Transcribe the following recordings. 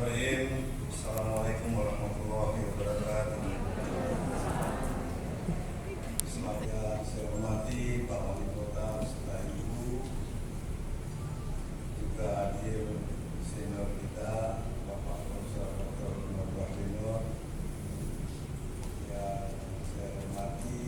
Bismillahirrahmanirrahim. Assalamualaikum warahmatullahi wabarakatuh. Yang saya hormati Pak Wali Kota serta Ibu, juga hadir senior kita Bapak Profesor Dr. Nur Bahrinur, yang saya hormati,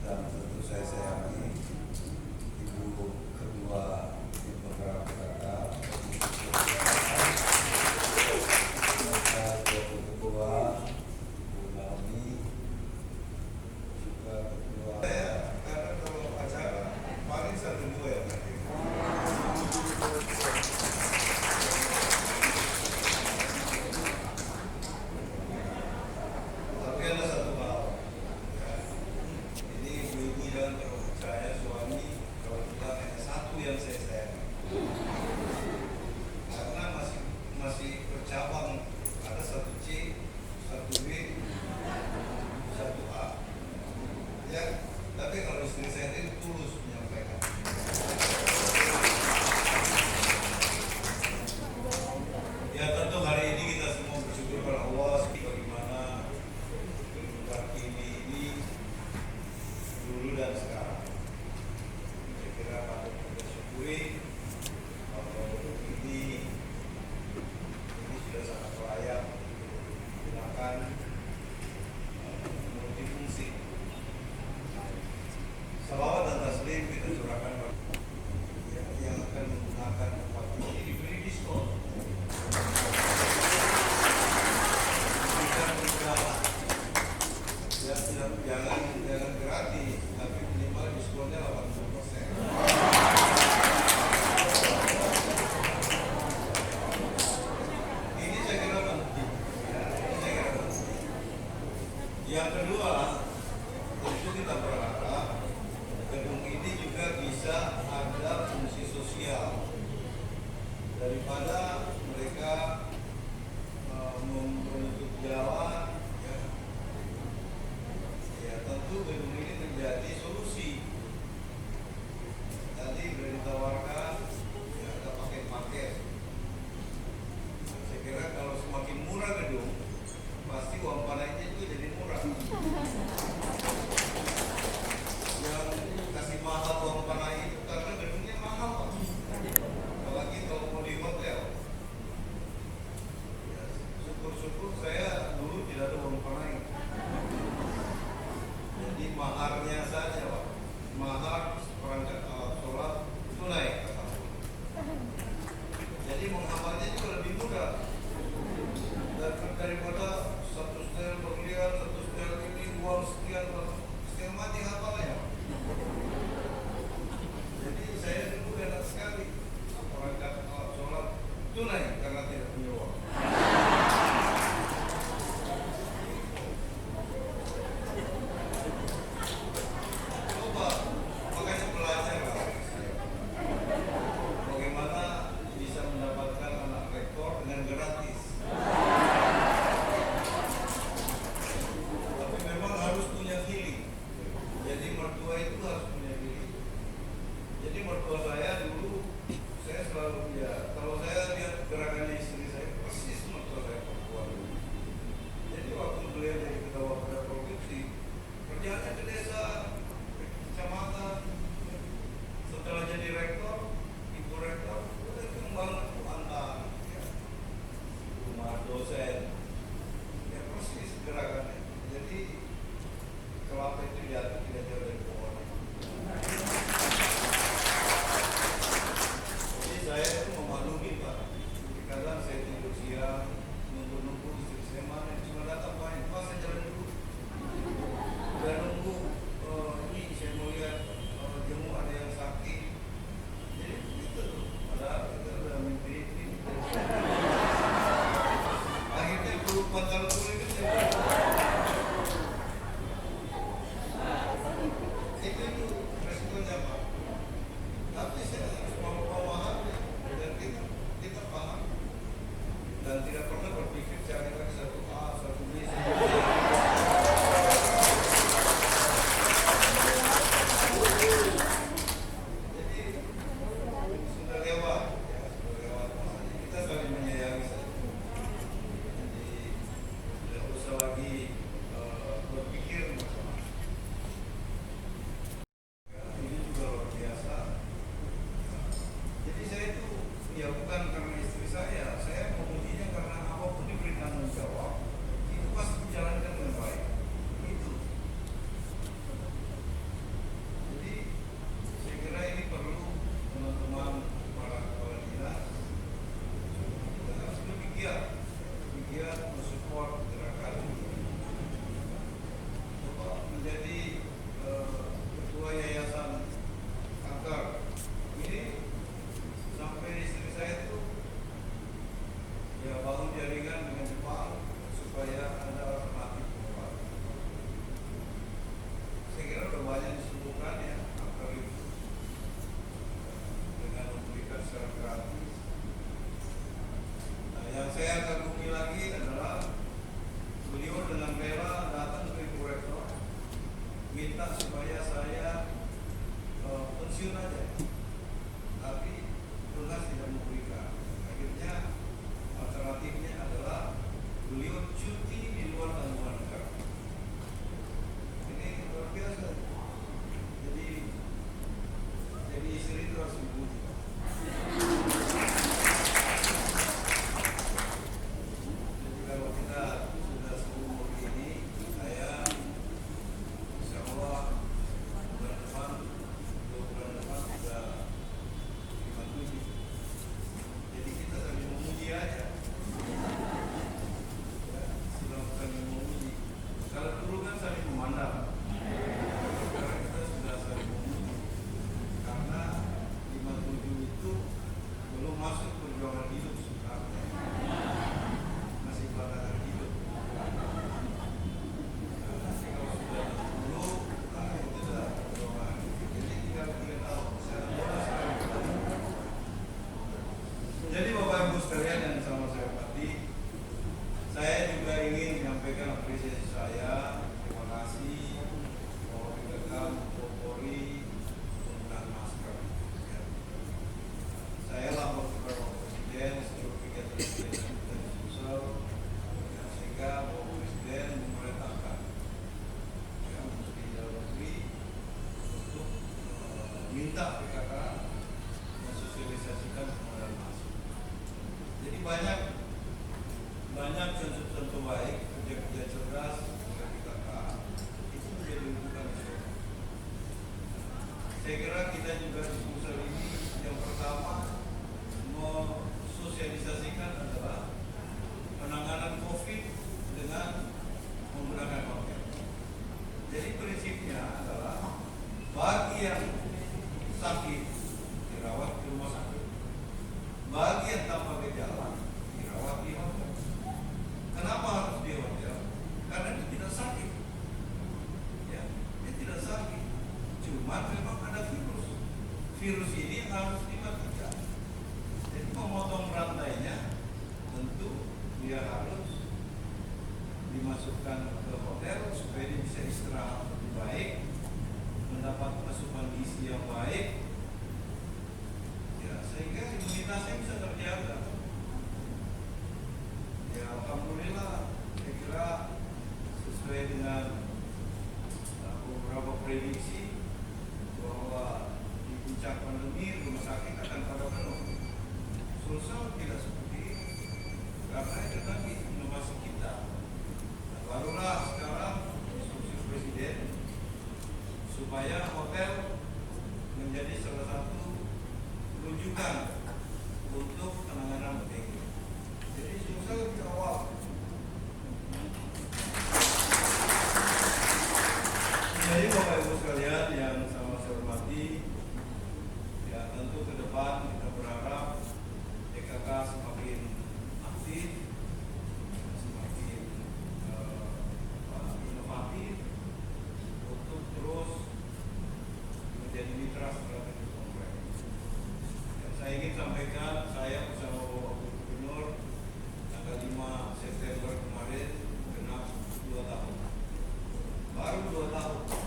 dan tentu saya sayangi Ibu Ketua Penggerak PKK, Ketua Bu Naomi, juga Ketua. Karena kalau acara paling 1-2 ya nanti. Tapi ada satu hal. Ini ibu-ibu jangan percaya suami kalau kita hanya satu yang saya sayangi. Karena masih bercabang, ada 1C, 1B, 1A. Ya, tapi kalau istri saya ini tulus menyampaikan. Ya tentu hari ini kita semua bersyukur kepada Allah bagaimana ini dulu dan sekarang. Saya kira patut kita syukuri bahwa ini sudah sangat layak digunakan multifungsi. Salawat dan taslim kita curahkan yang akan menggunakan tempat ini diberi diskon. Bukan berjalan. Ya, jangan gratis, tapi minimal diskonnya 80%. Ini saya kira penting. Yang kedua, tentu kita berharap gedung ini juga bisa ada fungsi sosial daripada mereka menutup jalan. Ya, tentu gedung ini menjadi solusi. Tadi sudah ditawarkan ya, ada paket-paket. Saya kira kalau semakin murah gedung, pasti uang panainya itu jadi murah. Yang kasih mahal uang panai itu karena gedungnya mahal, Pak. Apalagi kalau mau di hotel. Ya, syukur-syukur saya dulu tidak ada uang panai. Jadi maharnya saja, Pak. Mahar perangkat alat sholat tunai. Jadi menghamalnya juga lebih mudah. Daripada 1 setel berlian, 1 setel ini, uang sekian, setengah mati hafalnya. Jadi saya dulu enak sekali perangkat alat sholat tunai karena tidak punya uang. Coba, makanya belajarlah bagaimana bisa mendapatkan anak rektor dengan gratis. Tapi memang harus punya feeling. Jadi mertua itu harus punya feeling. Jadi mertua saya dulu, saya selalu ya, kalau saya lihat gerakannya istri saya, persis mertua saya perempuan dulu. Jadi waktu beliau jadi ketua pada provinsi, kerjaannya ke desa, ke kecamatan. Setelah jadi rektor, ibu rektor, udah membangun Kuantan, ya, rumah dosen, ya persis gerakannya. Jadi kelapa itu jatuh tidak jauh dari pohon. Jadi saya itu memaklumi, Pak. Kadang saya tidur siang, nunggu istri saya mana, cuma datang main, Pak saya jalan dulu. Dan nunggu ini saya mau lihat jemu ada yang sakit. Jadi itu tuh, padahal kita udah mimpi ini. Akhirnya guru pantal kulit itu resikonya, Pak. Tapi saya harus mau memahami dan ya bukan karena istri saya memujinya karena apapun diberi tanggung jawab itu pasti dijalankan dengan baik. Itu. Jadi saya kira ini perlu teman-teman para kepala dinas kita harus lebih giat mensupport gerakan ini. Coba menjadi ketua yayasan kanker ini sampai istri saya itu ya bangun jaringan dengan Jepang supaya ada alternatif keluar. Saya kira sudah banyak disembuhkan ya kanker itu dengan memberikan secara gratis. Nah, yang saya kagumi lagi adalah beliau dengan rela datang ke Ibu Rektor minta supaya saya pensiun aja, tapi tugas tidak memberikan. Akhirnya alternatifnya adalah beliau cuti di luar tanggungan negara. Ini luar biasa. Jadi istri itu harus dipuji. Jadi kalau kita sudah seumur ini, saya insya Allah bulan depan sudah 57. Jadi kita saling memuji aja. Ya, silahkan saling memuji. Kalau dulu kan saling memandang. Sekarang kita sudah saling memuji. Karena 57 itu belum masuk perjuangan hidup sebenarnya. Masih pelanggaran hidup. Nanti kalau sudah 60, itu sudah perjuangan. Jadi tinggal 3 tahun. Saya Jadi Bapak Ibu sekalian yang sama saya hormati, saya juga ingin menyampaikan apresiasi saya. Terima kasih Polri Rekam, Polri penggunaan masker. Ya. Saya lapor kepada Bapak Presiden seluruh kegiatan dan Sulsel, sehingga Bapak Presiden memerintahkan ya, Menteri Dalam Negeri untuk minta PKK mensosialisasikan penggunaan masker. Jadi banyak contoh baik, kerja-kerja cerdas oleh PKK itu menjadi rujukan nasional. Saya kira kita juga di Sulsel ini yang pertama mensosialisasikan adalah penanganan COVID dengan menggunakan hotel. Jadi prinsipnya adalah bagi yang sakit dirawat di rumah sakit, bagi yang tanpa gejala dirawat di hotel. Kenapa harus di hotel? Karena dia tidak sakit. Ya, dia tidak sakit. Cuma memang ada virus. Virus ini harus dimatikan. Jadi memotong rantainya, tentu dia harus dimasukkan ke hotel supaya dia bisa istirahat lebih baik, mendapat asupan gizi yang baik, ya sehingga imunitasnya bisa terjaga. Ya alhamdulillah, saya kira sesuai dengan beberapa prediksi bahwa di puncak pandemi rumah sakit akan pada penuh. Sulsel tidak seperti itu, karena itu tadi inovasi kita. Nah, barulah sekarang instruksi Presiden supaya hotel menjadi salah satu rujukan untuk penanganan OTG. Jadi Sulsel di awal. Jadi Bapak Ibu sekalian yang sama saya hormati, ya tentu ke depan kita berharap PKK semakin aktif, semakin inovatif untuk terus menjadi mitra strategis kompleks. Dan saya ingin sampaikan, saya bersama Bapak Gubernur tanggal 5 September kemarin genap 2 tahun. Baru 2 tahun.